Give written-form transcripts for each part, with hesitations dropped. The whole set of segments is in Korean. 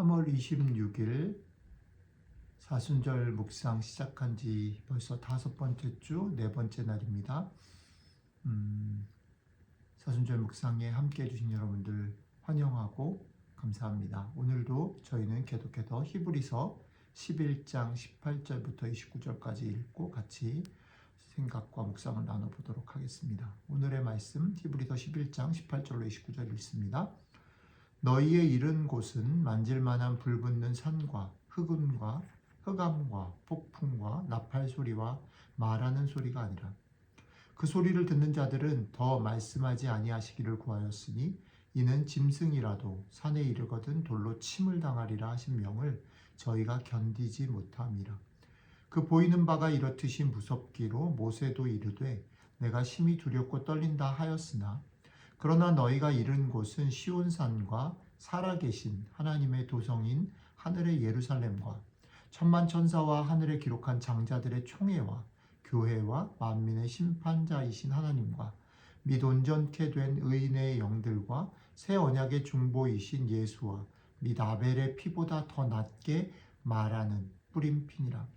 3월 26일 사순절 묵상 시작한 지 벌써 5번째 주, 4번째 날입니다. 사순절 묵상에 함께 해주신 여러분들 환영하고 감사합니다. 오늘도 저희는 계속해서 히브리서 11장 18절부터 29절까지 읽고 같이 생각과 묵상을 나눠보도록 하겠습니다. 오늘의 말씀 히브리서 11장 18절로 29절 읽습니다. 너희의 이른 곳은 만질만한 불붙는 산과 흑음과 흑암과 폭풍과 나팔 소리와 말하는 소리가 아니라 그 소리를 듣는 자들은 더 말씀하지 아니하시기를 구하였으니 이는 짐승이라도 산에 이르거든 돌로 침을 당하리라 하신 명을 저희가 견디지 못함이라. 그 보이는 바가 이렇듯이 무섭기로 모세도 이르되 내가 심히 두렵고 떨린다 하였으나 그러나 너희가 이른 곳은 시온산과 살아계신 하나님의 도성인 하늘의 예루살렘과 천만 천사와 하늘에 기록한 장자들의 총회와 교회와 만민의 심판자이신 하나님과 및 온전케 된 의인의 영들과 새 언약의 중보이신 예수와 및 아벨의 피보다 더 낫게 말하는 뿌림핀이라.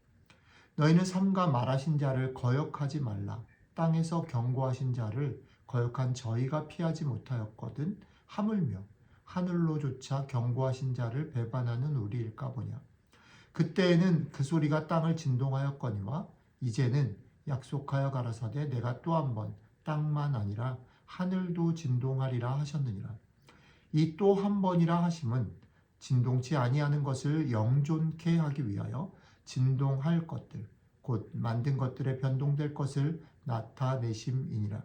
너희는 삼가 말하신 자를 거역하지 말라. 땅에서 경고하신 자를 거역한 저희가 피하지 못하였거든 하물며 하늘로조차 경고하신 자를 배반하는 우리일까 보냐. 그때에는 그 소리가 땅을 진동하였거니와 이제는 약속하여 가라사대 내가 또 한 번 땅만 아니라 하늘도 진동하리라 하셨느니라. 이 또 한 번이라 하심은 진동치 아니하는 것을 영존케 하기 위하여 진동할 것들 곧 만든 것들에 변동될 것을 나타내심이니라.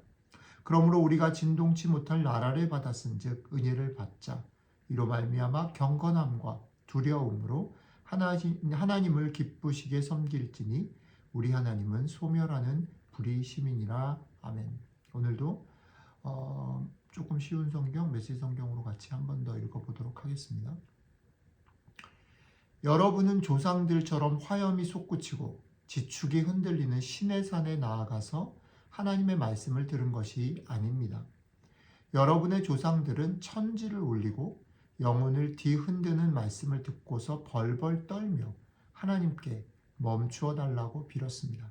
그러므로 우리가 진동치 못할 나라를 받았은즉 은혜를 받자. 이로 말미암아 경건함과 두려움으로 하나님을 기쁘시게 섬길지니 우리 하나님은 소멸하는 불의 시민이라. 아멘. 오늘도 조금 쉬운 성경, 메시지 성경으로 같이 한 번 더 읽어보도록 하겠습니다. 여러분은 조상들처럼 화염이 솟구치고 지축이 흔들리는 시내산에 나아가서 하나님의 말씀을 들은 것이 아닙니다. 여러분의 조상들은 천지를 울리고 영혼을 뒤흔드는 말씀을 듣고서 벌벌 떨며 하나님께 멈추어 달라고 빌었습니다.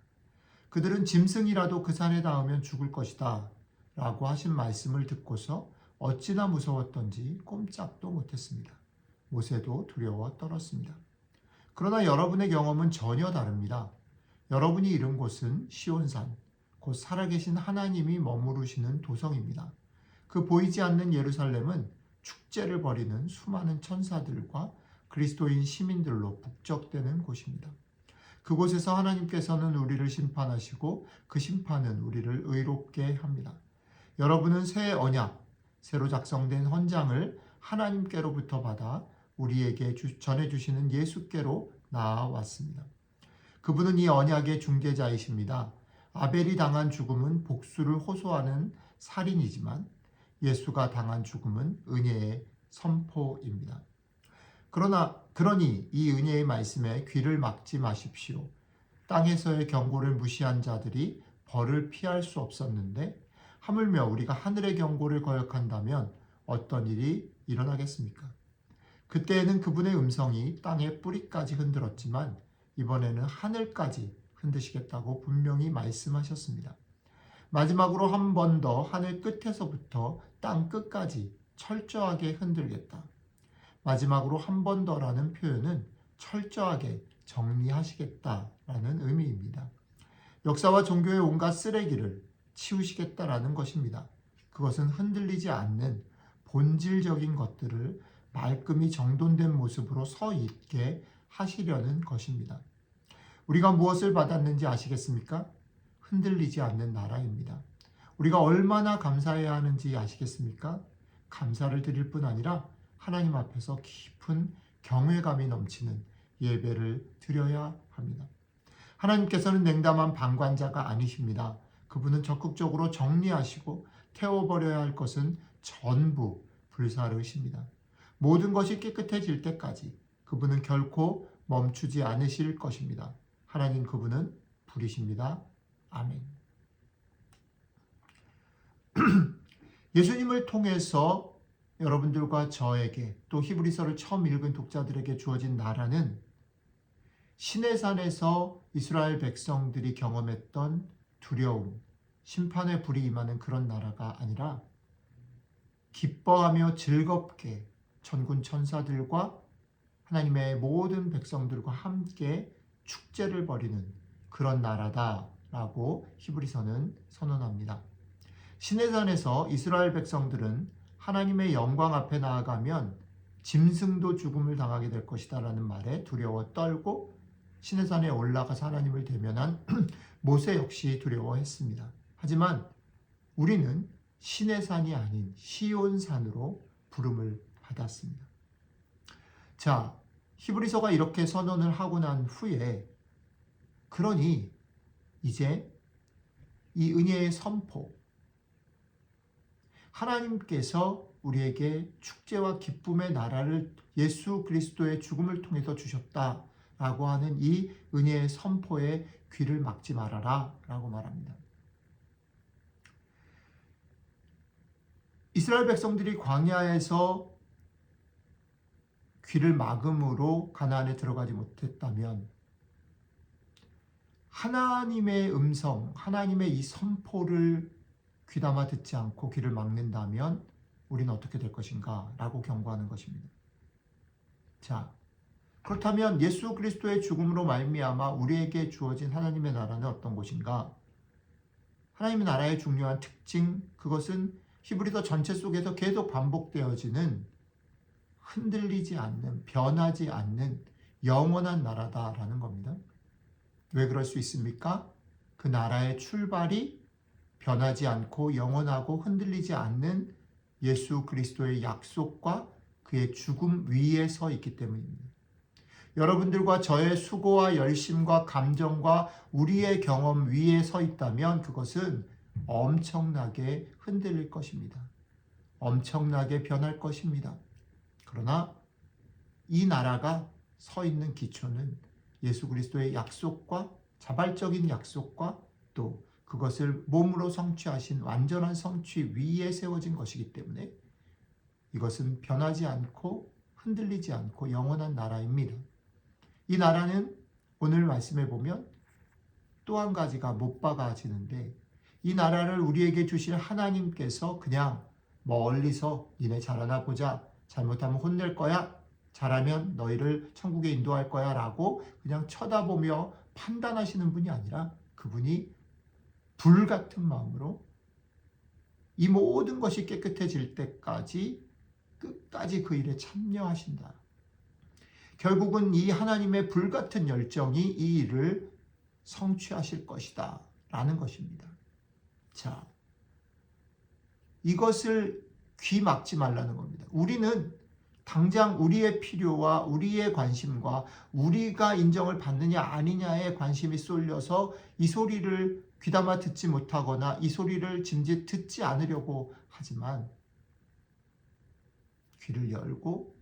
그들은 짐승이라도 그 산에 닿으면 죽을 것이다 라고 하신 말씀을 듣고서 어찌나 무서웠던지 꼼짝도 못했습니다. 모세도 두려워 떨었습니다. 그러나 여러분의 경험은 전혀 다릅니다. 여러분이 이른 곳은 시온산, 곧 살아계신 하나님이 머무르시는 도성입니다. 그 보이지 않는 예루살렘은 축제를 벌이는 수많은 천사들과 그리스도인 시민들로 북적대는 곳입니다. 그곳에서 하나님께서는 우리를 심판하시고 그 심판은 우리를 의롭게 합니다. 여러분은 새 언약, 새로 작성된 헌장을 하나님께로부터 받아 우리에게 전해주시는 예수께로 나아왔습니다. 그분은 이 언약의 중개자이십니다. 아벨이 당한 죽음은 복수를 호소하는 살인이지만 예수가 당한 죽음은 은혜의 선포입니다. 그러니 이 은혜의 말씀에 귀를 막지 마십시오. 땅에서의 경고를 무시한 자들이 벌을 피할 수 없었는데 하물며 우리가 하늘의 경고를 거역한다면 어떤 일이 일어나겠습니까? 그때에는 그분의 음성이 땅의 뿌리까지 흔들었지만 이번에는 하늘까지 흔드시겠다고 분명히 말씀하셨습니다. 마지막으로 한 번 더 하늘 끝에서부터 땅 끝까지 철저하게 흔들겠다. 마지막으로 한 번 더라는 표현은 철저하게 정리하시겠다라는 의미입니다. 역사와 종교의 온갖 쓰레기를 치우시겠다라는 것입니다. 그것은 흔들리지 않는 본질적인 것들을 말끔히 정돈된 모습으로 서 있게 하시려는 것입니다. 우리가 무엇을 받았는지 아시겠습니까? 흔들리지 않는 나라입니다. 우리가 얼마나 감사해야 하는지 아시겠습니까? 감사를 드릴 뿐 아니라 하나님 앞에서 깊은 경외감이 넘치는 예배를 드려야 합니다. 하나님께서는 냉담한 방관자가 아니십니다. 그분은 적극적으로 정리하시고 태워버려야 할 것은 전부 불사르십니다. 모든 것이 깨끗해질 때까지 그분은 결코 멈추지 않으실 것입니다. 하나님 그분은 불이십니다. 아멘. 예수님을 통해서 여러분들과 저에게 또 히브리서를 처음 읽은 독자들에게 주어진 나라는 시내산에서 이스라엘 백성들이 경험했던 두려움, 심판의 불이 임하는 그런 나라가 아니라 기뻐하며 즐겁게 천군 천사들과 하나님의 모든 백성들과 함께 축제를 벌이는 그런 나라다라고 히브리서는 선언합니다. 시내산에서 이스라엘 백성들은 하나님의 영광 앞에 나아가면 짐승도 죽음을 당하게 될 것이다 라는 말에 두려워 떨고 시내산에 올라가서 하나님을 대면한 모세 역시 두려워했습니다. 하지만 우리는 시내산이 아닌 시온산으로 부름을 받았습니다. 자, 히브리서가 이렇게 선언을 하고 난 후에 그러니 이제 이 은혜의 선포, 하나님께서 우리에게 축제와 기쁨의 나라를 예수 그리스도의 죽음을 통해서 주셨다라고 하는 이 은혜의 선포에 귀를 막지 말아라 라고 말합니다. 이스라엘 백성들이 광야에서 귀를 막음으로 가나안에 들어가지 못했다면 하나님의 음성, 하나님의 이 선포를 귀담아 듣지 않고 귀를 막는다면 우리는 어떻게 될 것인가 라고 경고하는 것입니다. 자, 그렇다면 예수 그리스도의 죽음으로 말미암아 우리에게 주어진 하나님의 나라는 어떤 것인가? 하나님의 나라의 중요한 특징, 그것은 히브리서 전체 속에서 계속 반복되어지는 흔들리지 않는, 변하지 않는 영원한 나라다라는 겁니다. 왜 그럴 수 있습니까? 그 나라의 출발이 변하지 않고 영원하고 흔들리지 않는 예수 그리스도의 약속과 그의 죽음 위에 서 있기 때문입니다. 여러분들과 저의 수고와 열심과 감정과 우리의 경험 위에 서 있다면 그것은 엄청나게 흔들릴 것입니다. 엄청나게 변할 것입니다. 그러나 이 나라가 서 있는 기초는 예수 그리스도의 약속과 자발적인 약속과 또 그것을 몸으로 성취하신 완전한 성취 위에 세워진 것이기 때문에 이것은 변하지 않고 흔들리지 않고 영원한 나라입니다. 이 나라는 오늘 말씀해 보면 또 한 가지가 못 박아지는데 이 나라를 우리에게 주실 하나님께서 그냥 멀리서 니네 잘하나 보자, 잘못하면 혼낼 거야, 잘하면 너희를 천국에 인도할 거야 라고 그냥 쳐다보며 판단하시는 분이 아니라 그분이 불같은 마음으로 이 모든 것이 깨끗해질 때까지 끝까지 그 일에 참여하신다. 결국은 이 하나님의 불같은 열정이 이 일을 성취하실 것이다 라는 것입니다. 자, 이것을 귀 막지 말라는 겁니다. 우리는 당장 우리의 필요와 우리의 관심과 우리가 인정을 받느냐 아니냐에 관심이 쏠려서 이 소리를 귀담아 듣지 못하거나 이 소리를 짐짓 듣지 않으려고 하지만 귀를 열고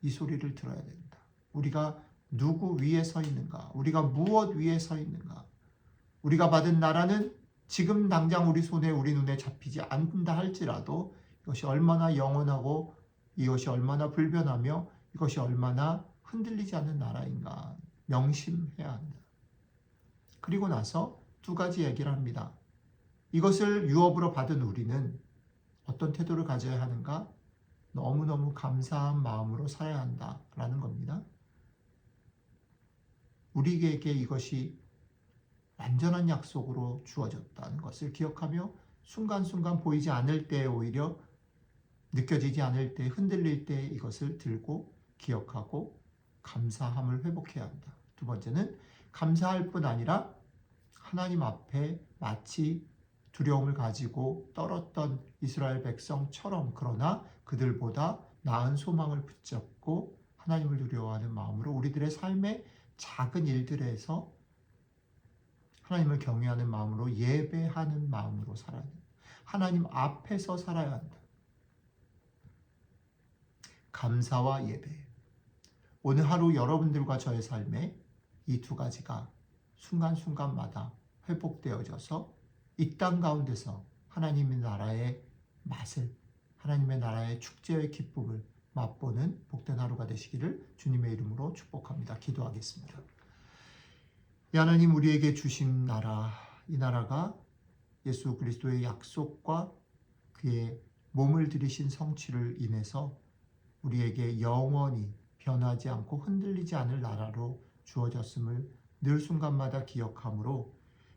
이 소리를 들어야 된다. 우리가 누구 위에 서 있는가? 우리가 무엇 위에 서 있는가? 우리가 받은 나라는 지금 당장 우리 손에 우리 눈에 잡히지 않는다 할지라도 이것이 얼마나 영원하고 이것이 얼마나 불변하며 이것이 얼마나 흔들리지 않는 나라인가 명심해야 한다. 그리고 나서 두 가지 얘기를 합니다. 이것을 유업으로 받은 우리는 어떤 태도를 가져야 하는가? 너무너무 감사한 마음으로 살아야 한다라는 겁니다. 우리에게 이것이 완전한 약속으로 주어졌다는 것을 기억하며 순간순간 보이지 않을 때 오히려 느껴지지 않을 때 흔들릴 때 이것을 들고 기억하고 감사함을 회복해야 한다. 두 번째는 감사할 뿐 아니라 하나님 앞에 마치 두려움을 가지고 떨었던 이스라엘 백성처럼 그러나 그들보다 나은 소망을 붙잡고 하나님을 두려워하는 마음으로 우리들의 삶의 작은 일들에서 하나님을 경외하는 마음으로 예배하는 마음으로 살아야 한다. 하나님 앞에서 살아야 한다. 감사와 예배. 오늘 하루 여러분들과 저의 삶에 이 두 가지가 순간순간마다 회복되어져서 이 땅 가운데서 하나님의 나라의 맛을 하나님의 나라의 축제의 기쁨을 맛보는 복된 하루가 되시기를 주님의 이름으로 축복합니다. 기도하겠습니다. 이 하나님, 우리에게 주신 나라, 이 나라가 예수 그리스도의 약속과 그의 몸을 들이신 성취를 인해서 우리에게 영원히 변하지 않고 흔들리지 않을 나라로 주어졌음을 늘 순간마다 기억함으로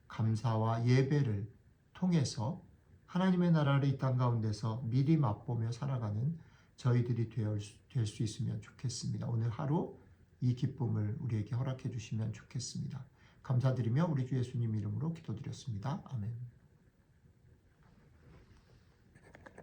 감사와 예배를 통해서 하나님의 나라를 이 땅 가운데서 미리 맛보며 살아가는 저희들이 될 수 있으면 좋겠습니다. 오늘 하루 이 기쁨을 우리에게 허락해 주시면 좋겠습니다. 감사드리며 우리 주 예수님 이름으로 기도드렸습니다. 아멘.